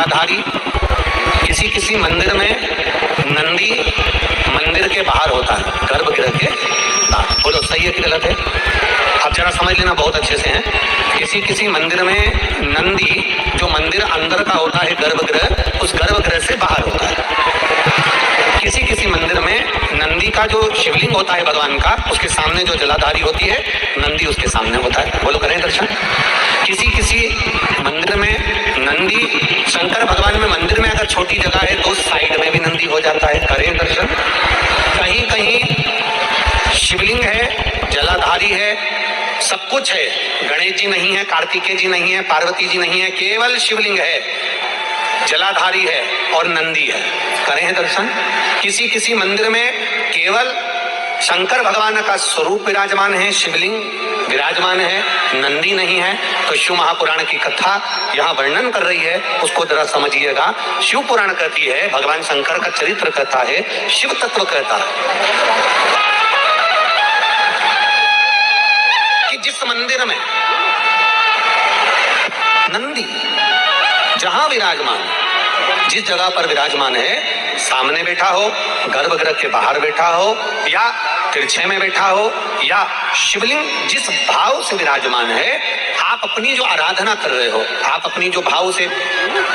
जलाधारी। किसी किसी मंदिर में नंदी मंदिर के बाहर होता है, गर्भगृह के बाहर। बोलो सही है कि गलत है? अब जरा समझ लेना बहुत अच्छे से है। किसी किसी मंदिर में नंदी जो मंदिर अंदर का होता है गर्भगृह, उस गर्भगृह से बाहर होता है। किसी किसी मंदिर में नंदी का जो शिवलिंग होता है भगवान का, उसके सामने जो जलाधारी होती है, नंदी उसके सामने होता है। बोलो करें दर्शन। किसी किसी मंदिर में नंदी, शंकर भगवान में मंदिर में अगर छोटी जगह है तो साइड में भी नंदी हो जाता है। करें दर्शन। कहीं कहीं शिवलिंग है, जलाधारी है, सब कुछ है, गणेश जी नहीं है, कार्तिकेय जी नहीं है, पार्वती जी नहीं है, केवल शिवलिंग है, जलाधारी है और नंदी है। करें हैं दर्शन। किसी किसी मंदिर में केवल शंकर भगवान का स्वरूप विराजमान है, शिवलिंग विराजमान है, नंदी नहीं है। तो शिव महापुराण की कथा यहाँ वर्णन कर रही है, उसको जरा समझिएगा। शिव पुराण कहती है, भगवान शंकर का चरित्र कहता है, शिव तत्व कहता है कि जिस मंदिर में नंदी जहां विराजमान, जिस जगह पर विराजमान है, सामने बैठा हो, गर्भगृह के बाहर बैठा हो, या तिरछे में बैठा हो, या शिवलिंग जिस भाव से विराजमान है, आप अपनी जो आराधना कर रहे हो, आप अपनी जो भाव से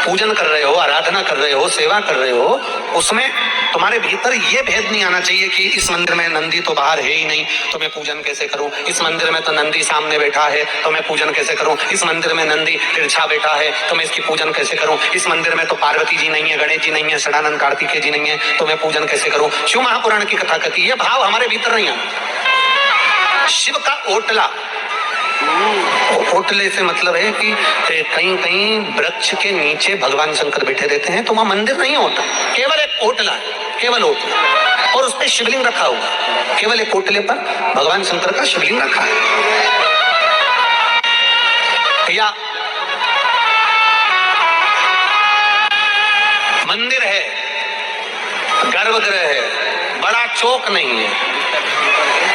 पूजन कर रहे हो, आराधना कर रहे हो, सेवा कर रहे हो, उसमें तुम्हारे भीतर ये भेद नहीं आना चाहिए कि इस मंदिर में नंदी तो बाहर है ही नहीं, तो मैं पूजन कैसे करूं। इस मंदिर में तो नंदी सामने बैठा है, तो मैं पूजन कैसे करूं। इस मंदिर में नंदी तिरछा बैठा है, तो मैं इसकी पूजन कैसे करूं। इस मंदिर में तो पार्वती जी नहीं है, गणेश जी नहीं है, षडानंद कार्तिकेय जी नहीं है, तो मैं पूजन कैसे करूं। शिव महापुराण की कथा कहती है, भाव हमारे भीतर नहीं आता। शिव का ओटला, ओटले से मतलब है कि कहीं कहीं वृक्ष के नीचे भगवान शंकर बैठे रहते हैं, तो वहां मंदिर नहीं होता, केवल एक ओटला है, केवल ओटला, और उस पर शिवलिंग रखा हुआ। केवल एक ओटले पर भगवान शंकर का शिवलिंग रखा है। या मंदिर है, गर्भगृह है, बड़ा चौक नहीं है।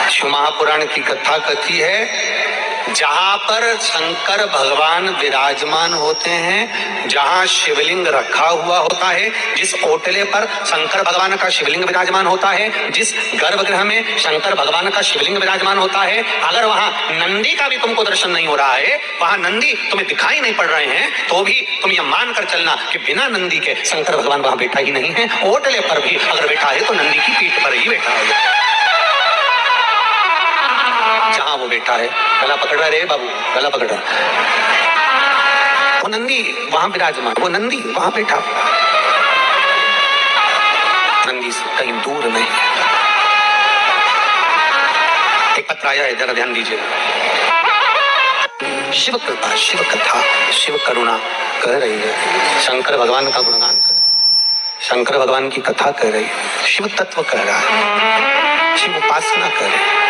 शिव महापुराण की कथा कहती है, जहां पर शंकर भगवान विराजमान होते हैं, जहां शिवलिंग रखा हुआ होता है, जिस ओटले पर शंकर भगवान का शिवलिंग विराजमान होता है, जिस गर्भगृह में शंकर भगवान का शिवलिंग विराजमान होता है, अगर वहां नंदी का भी तुमको दर्शन नहीं हो रहा है, वहां नंदी तुम्हें दिखाई नहीं पड़ रहे हैं, तो भी तुम यह मानकर चलना कि बिना नंदी के शंकर भगवान वहां बैठा ही नहीं है। ओटले पर भी अगर बैठा है तो नंदी की पीठ पर ही बैठा है, जहां वो बैठा है। गला पकड़ रहा रे बाबू, गला पकड़ रहा। वो नंदी वहां विराजमान, वो नंदी वहां बैठा, नंदी से कहीं दूर नहीं। एक पत्र आया है, जरा ध्यान दीजिए। शिव कृपा, शिव कथा, शिव करुणा कह रही है, शंकर भगवान का गुणगान कर रहा है, शंकर भगवान की कथा कह रही है, शिव तत्व कह रहा है, शिव उपासना कर रही है।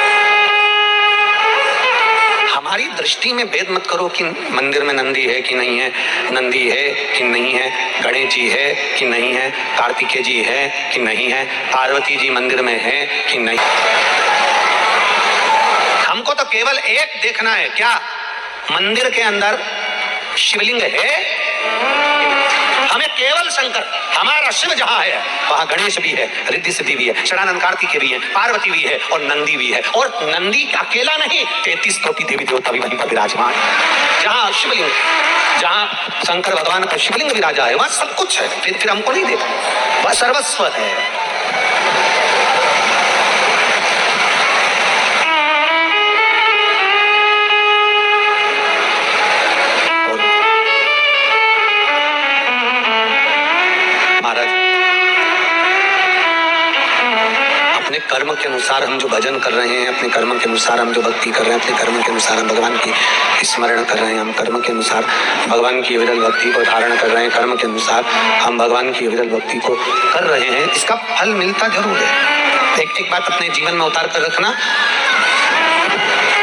हमारी दृष्टि में भेद मत करो कि मंदिर में नंदी है कि नहीं है, नंदी है कि नहीं है, गणेश जी है कि नहीं है, कार्तिकेय जी है कि नहीं है, पार्वती जी मंदिर में है कि नहीं। हमको तो केवल एक देखना है, क्या मंदिर के अंदर शिवलिंग है। हमें केवल शंकर, हमारा शिव जहां है वहां गणेश भी है, रिद्धि सिद्धि भी है, षडानंद कार्तिकेय भी है, पार्वती भी है और नंदी भी है। और नंदी अकेला नहीं, 33 कोटि देवी देवता भी वहीं पर विराजमान है। जहां शिवलिंग, जहां शंकर भगवान का शिवलिंग विराजा है, वहां सब कुछ है। फिर हमको नहीं देखा, वह सर्वस्व है। कर्म के अनुसार हम जो भजन कर रहे हैं, अपने कर्म के अनुसार हम जो भक्ति कर रहे हैं, अपने कर्म के अनुसार हम भगवान की स्मरण कर रहे हैं, हम कर्म के अनुसार भगवान की विरल भक्ति को धारण कर रहे हैं, कर्म के अनुसार हम भगवान की विरल भक्ति को कर रहे हैं, इसका फल मिलता जरूर है। एक बात अपने जीवन में उतार कर रखना,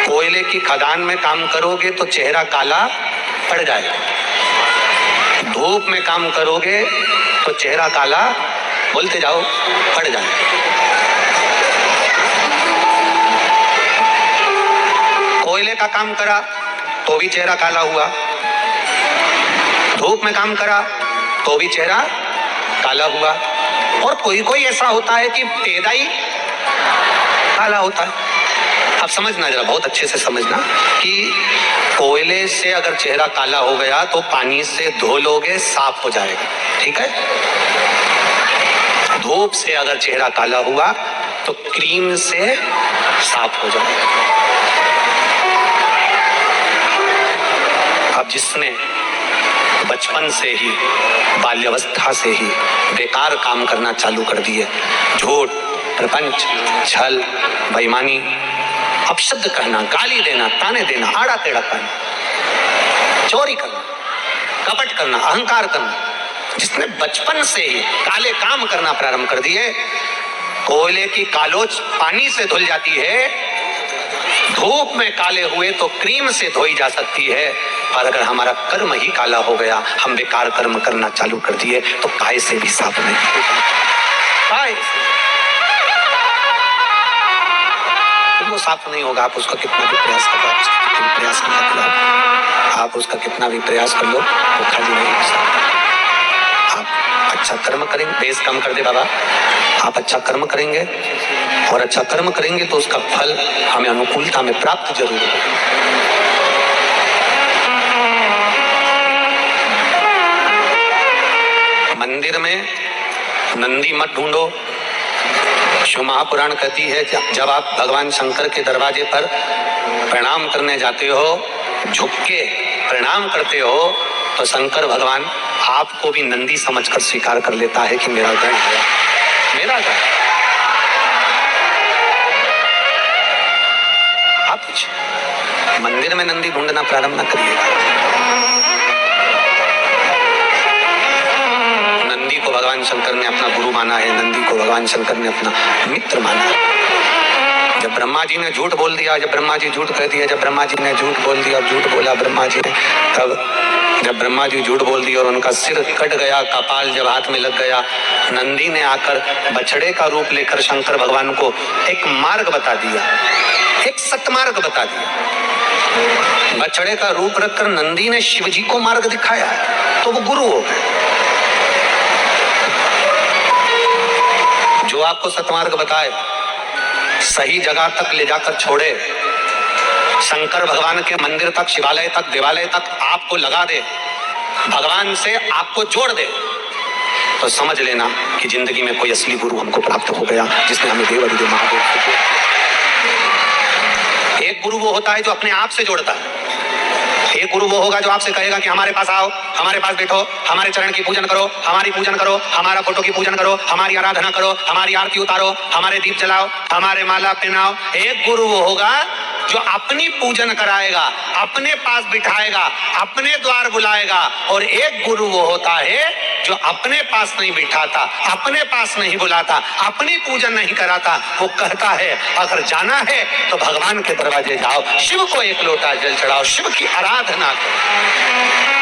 कोयले की खदान में काम करोगे तो चेहरा काला पड़ जाएगा, धूप में काम करोगे तो चेहरा काला, बोलते जाओ, पड़ जाएगा। कोयले का काम करा तो भी चेहरा काला हुआ, धूप में काम करा तो भी चेहरा काला हुआ। और कोई कोई ऐसा होता है कि पैदा ही काला होता है। अब समझना जरा, बहुत अच्छे से समझना कि कोयले से अगर चेहरा काला हो गया तो पानी से धो लोगे, साफ हो जाएगा, ठीक है। धूप से अगर चेहरा काला हुआ तो क्रीम से साफ हो जाएगा। अब जिसने बचपन से ही, बाल्यावस्था से ही बेकार काम करना चालू कर दिए, झूठ, प्रपंच, छल, बेईमानी, अपशब्द कहना, गाली देना, ताने देना, आड़ा टेढ़ा करना, चोरी करना, कपट करना, अहंकार करना, जिसने बचपन से ही काले काम करना प्रारंभ कर दिए, कोयले की कालोच पानी से धुल जाती है, धूप में काले हुए तो क्रीम से धोई जा सकती है। और अगर हमारा कर्म ही काला हो गया, हम बेकार कर्म करना चालू कर दिए, तो काय से भी साफ नहीं काय वो साफ नहीं होगा। आप उसका कितना भी प्रयास कर लो, आप उसका कितना भी प्रयास कर लो, वो खाली नहीं हो सकता। आप अच्छा कर्म करेंगे, बेस कम कर दे बाबा, आप अच्छा कर्म करेंगे और अच्छा कर्म करेंगे तो उसका फल हमें अनुकूलता में प्राप्त जरूर होगा। मंदिर में नंदी मत ढूंढो। शिव महापुराण कहती है कि जब आप भगवान शंकर के दरवाजे पर प्रणाम करने जाते हो, झुक के प्रणाम करते हो, तो शंकर भगवान आपको भी नंदी समझकर स्वीकार कर लेता है कि मेरा गण है, मेरा गण। आप मंदिर में नंदी ढूंढना प्रारंभ न करिएगा। नंदी को भगवान शंकर ने अपना गुरु माना है, नंदी को भगवान शंकर ने अपना मित्र माना है। जब ब्रह्मा जी ने झूठ बोल दिया, जब ब्रह्मा जी झूठ कह दिया, जब ब्रह्मा जी ने झूठ बोल दिया, झूठ बोला ब्रह्मा जी ने, तब जब ब्रह्मा जी झूठ बोल दिया और उनका सिर कट गया, कपाल जब हाथ में लग गया, नंदी ने आकर बछड़े का रूप लेकर शंकर भगवान को एक मार्ग बता दिया, एक सतमार्ग बता दिया। बछड़े का रूप रखकर नंदी ने शिव जी को मार्ग दिखाया, तो वो गुरु हो गए। जो आपको सतमार्ग बताए, सही जगह तक ले जाकर छोड़े, शंकर भगवान के मंदिर तक, शिवालय तक, देवालय तक आपको लगा दे, भगवान से आपको जोड़ दे, तो समझ लेना कि जिंदगी में कोई असली गुरु हमको प्राप्त हो गया, जिसने हमें देव अधिदेव महादेव को जोड़ा। एक गुरु वो होता है जो अपने आप से जोड़ता है। एक गुरु वो होगा जो आपसे कहेगा कि हमारे पास आओ, हमारे पास बैठो, हमारे चरण की पूजन करो, हमारी पूजन करो, हमारा फोटो की पूजन करो, हमारी आराधना करो, हमारी आरती उतारो, हमारे दीप जलाओ, हमारे माला पहनाओ। एक गुरु वो होगा जो अपनी पूजन कराएगा, अपने पास बिठाएगा, अपने द्वार बुलाएगा। और एक गुरु वो होता है जो अपने पास नहीं बिठाता, अपने पास नहीं बुलाता, अपनी पूजन नहीं कराता। वो कहता है अगर जाना है तो भगवान के दरवाजे जाओ, शिव को एक लोटा जल चढ़ाओ, शिव की आराधना करो।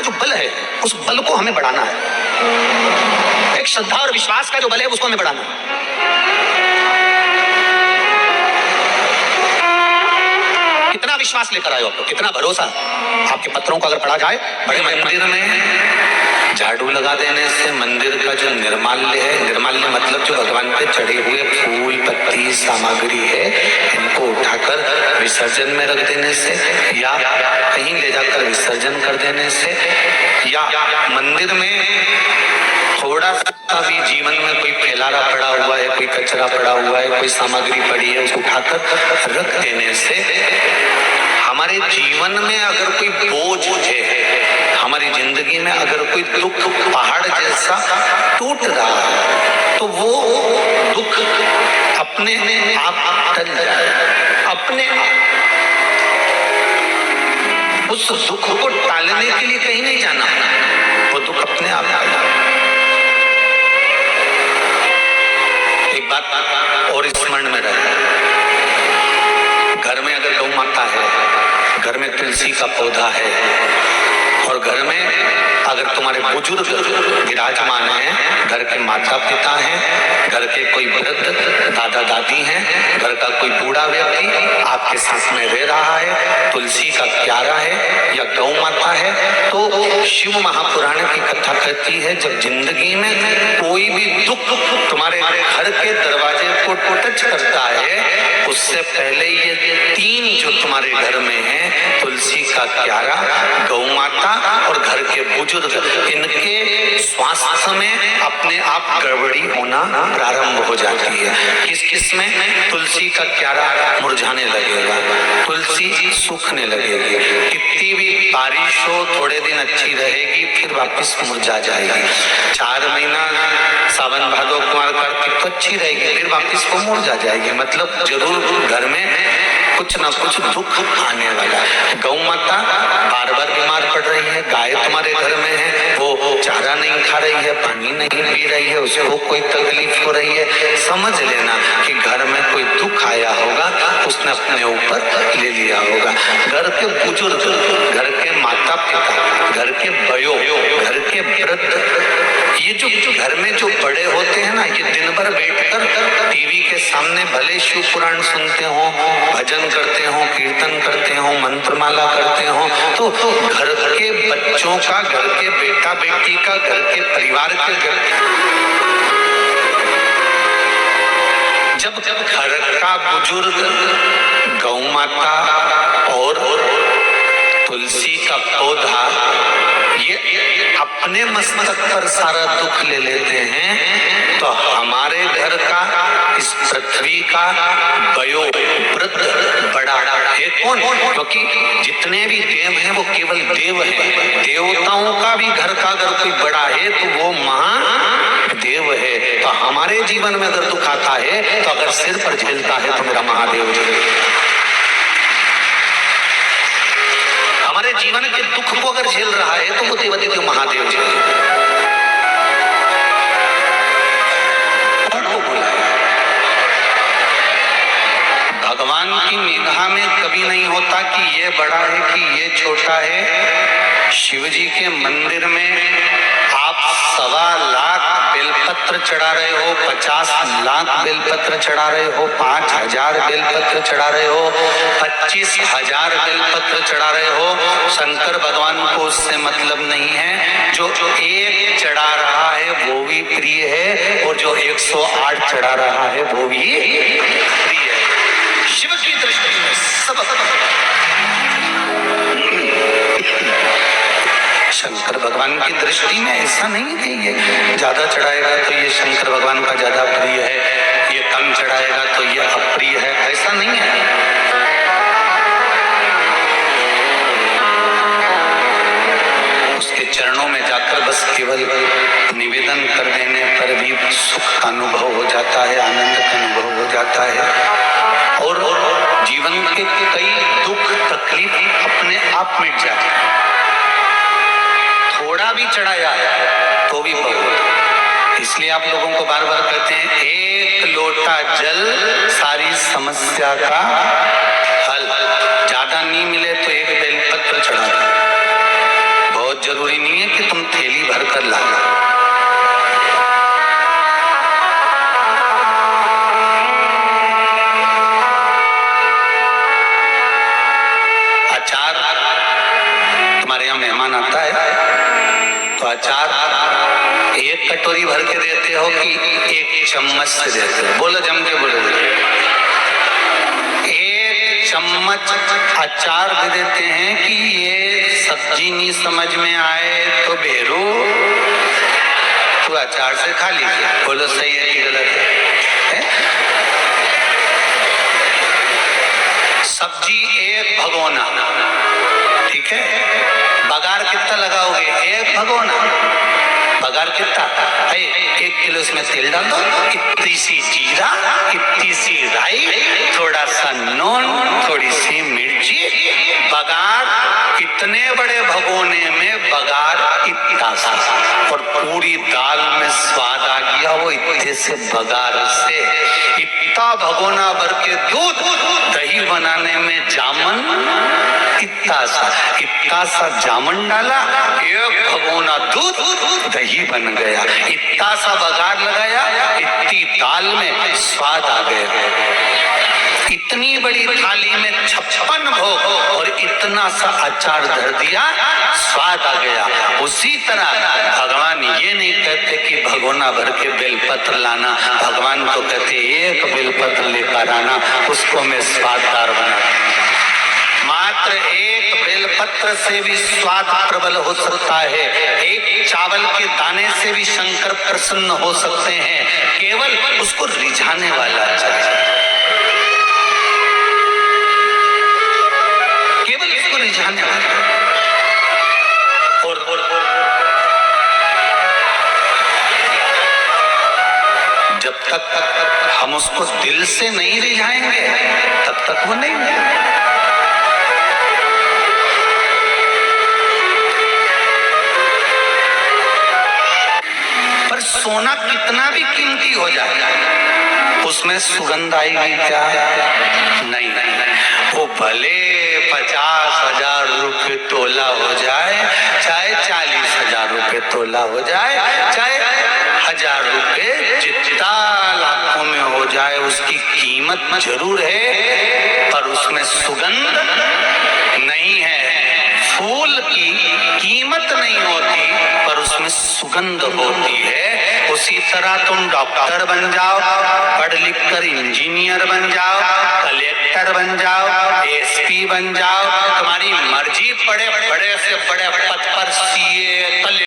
जो बल है उस बल को हमें बढ़ाना है। एक श्रद्धा और विश्वास का जो बल है उसको हमें बढ़ाना है। कितना विश्वास लेकर आए हो आप लोग, कितना भरोसा। आपके पत्रों को अगर पढ़ा जाए, बड़े मंदिर में झाड़ू लगा देने से मंदिर का जो निर्माल्य है, निर्माल्य मतलब जो भगवान पे चढ़े हुए फूल, पत्ती, सामग्री है, इनको उठाकर विसर्जन में रख देने से, या कहीं ले जाकर विसर्जन कर देने से, या मंदिर में थोड़ा सा भी जीवन में कोई फैलारा पड़ा हुआ है, कोई कचरा पड़ा हुआ है, कोई सामग्री पड़ी है, उसको उठाकर रख देने से हमारे जीवन में अगर कोई बोझ है, हमारी जिंदगी में अगर कोई दुख पहाड़ जैसा टूट रहा है, तो वो दुख अपने आप टल जाए, अपने आप। उस दुख को टालने के लिए कहीं नहीं जाना, वो दुख अपने आप टल जाए। एक बात और स्मरण में रहे, घर में अगर गौ माता है, घर में तुलसी का पौधा है, और घर में अगर अगर तुम्हारे बुजुर्ग विराजमान हैं, घर के माता पिता हैं, घर के कोई वृद्ध दादा दादी हैं, घर का कोई बूढ़ा व्यक्ति आपके साथ में रह रहा है, तुलसी का क्यारा है या गौ माता है, तो शिव महापुराण की कथा कहती है जब जिंदगी में कोई भी दुख तुम्हारे घर के दरवाजे को टच करता है, उससे पहले ये तीन जो तुम्हारे घर में है, तुलसी का क्यारा, गौ माता और घर के बुजुर्ग, इनके स्वास्थ्य में अपने आप गड़बड़ी होना प्रारंभ हो जाती है। किस किस में? तुलसी का क्यारा मुरझाने लगेगा, तुलसी सूखने लगेगी, कितनी भी बारिश हो थोड़े दिन अच्छी रहेगी, फिर वापस मुरझा जाएगी। 4 महीना सावन भादो कुमार कार्तिक तो अच्छी रहेगी, फिर वापस वो मुरझा जाएगी। मतलब जरूर घर में कुछ ना कुछ दुख आने वाला है। गौ माता बार बार बीमार पड़ रही है, गाय तुम्हारे घर में है, वो चारा नहीं खा रही है, पानी नहीं पी रही है, उसको कोई तकलीफ हो रही है, समझ लेना कि घर में कोई दुख आया होगा, उसने अपने ऊपर ले लिया होगा। घर के बुजुर्ग, घर के माता पिता, घर के बड़ों, घर के वृद्ध, ये जो घर में जो बड़े होते हैं ना, ये दिन भर बैठकर टीवी के सामने भले शिव पुराण सुनते हो, भजन करते हो, कीर्तन करते हो, मंत्रमाला करते हो, तो घर के बच्चों का, घर के बेटा बेटी का, घर के परिवार के जब घर का बुजुर्ग गौ माता और तुलसी का पौधा ये अपने मस्तक पर सारा दुख ले लेते हैं, तो हमारे घर का, इस पृथ्वी का वयो वृद्ध बड़ा है कौन? क्योंकि जितने भी देव हैं वो केवल देव हैं, देवताओं का भी घर का अगर कोई बड़ा है तो वो महादेव है। तो हमारे जीवन में अगर दुख आता है, तो अगर सिर पर झेलता है तो मेरा महादेव जी, हमारे जीवन के दुख को अगर झेल रहा है तो वो देवादिदेव महादेव जी को बुलाया। भगवान की निगाह में कभी नहीं होता कि ये बड़ा है कि ये छोटा है। शिव जी के मंदिर में आप 1.25 लाख बेलपत्र चढ़ा रहे हो, 50 लाख बेलपत्र चढ़ा रहे हो, 5000 बेलपत्र चढ़ा रहे हो, 25,000 बेलपत्र चढ़ा रहे हो, शंकर भगवान को उससे मतलब नहीं है। जो एक चढ़ा रहा है वो भी प्रिय है, और जो 108 चढ़ा रहा है वो भी प्रिय है। शिव की दृष्टि में सब शंकर भगवान की दृष्टि में ऐसा नहीं है ये ज्यादा चढ़ाएगा तो ये शंकर भगवान का ज्यादा प्रिय है, ये कम चढ़ाएगा तो ये अप्रिय है, ऐसा नहीं है। उसके चरणों में जाकर बस केवल निवेदन कर देने पर भी सुख का अनुभव हो जाता है, आनंद का अनुभव हो जाता है, और जीवन के कई दुख तकलीफ अपने आप मिट जाते हैं। थोड़ा भी चढ़ाया तो भी बहुत। इसलिए आप लोगों को बार बार कहते हैं, एक लोटा जल सारी समस्या का हल। ज्यादा नहीं मिले तो एक बेलपत्र चढ़ा दो, बहुत जरूरी नहीं है कि तुम थैली भर कर ला। अचार, तुम्हारे यहाँ मेहमान आता है तो अचार एक कटोरी भर के देते हो कि एक चम्मच से देते हो? बोलो, जम के बोलो। एक चम्मच अचार दे देते हैं कि ये सब्जी नहीं समझ में आए तो बेरू तो अचार से खा लीजिए। बोलो सही है कि गलत है? सब्जी एक भगोना, ठीक है, बघार कितना लगाओगे? एक भगोना। बघार कितना है? 1 किलो इसमें तेल डाल दो, इतनी सी जीरा, इतनी सी राई, थोड़ा सा नून, थोड़ी सी मिर्ची। बघार इतने बड़े भगोने में बघार इतना सा, और पूरी दाल में स्वाद आ गया वो इतने से बघार से। इतना भगोना भर के दूध, दही बनाने में जामन, इतना सा जामुन डाला, एक भगोना दूध, दही बन गया। इतना सा बघार लगाया, इतनी दाल में स्वाद आ गया। इतनी बड़ी थाली में 56 भोग और इतना सा अचार धर दिया, स्वाद आ गया। उसी तरह भगवान ये नहीं कहते कि भगोना भर के बेलपत्र लाना, भगवान तो कहते एक बेलपत्र लेकर आना, उसको मैं स्वाददार बना। मात्र एक बेलपत्र से भी स्वाद प्रबल हो सकता है, एक चावल के दाने से भी शंकर प्रसन्न हो सकते हैं, केवल उसको रिझाने वाला चाहिए, केवल इसको रिझाने वाला। और जब तक हम उसको दिल से नहीं रिझाएंगे तब तक वो नहीं मिलेगा। पर सोना कितना भी कीमती हो जाए, उसमें सुगंध आएगी क्या? नहीं, वो भले 50,000 रुपये तोला हो जाए, चाहे 40,000 रुपये तोला हो जाए, चाहे 1,000 रुपये जितना लाखों में हो जाए, उसकी कीमत जरूर है, पर उसमें सुगंध नहीं है। फूल की कीमत नहीं होती, पर उसमें सुगंध होती है। उसी तरह तुम डॉक्टर बन जाओ, पढ़ लिख कर इंजीनियर बन जाओ, कलेक्टर बन जाओ, एसपी बन जाओ, तुम्हारी मर्जी, बड़े बड़े से बड़े पद पर सीए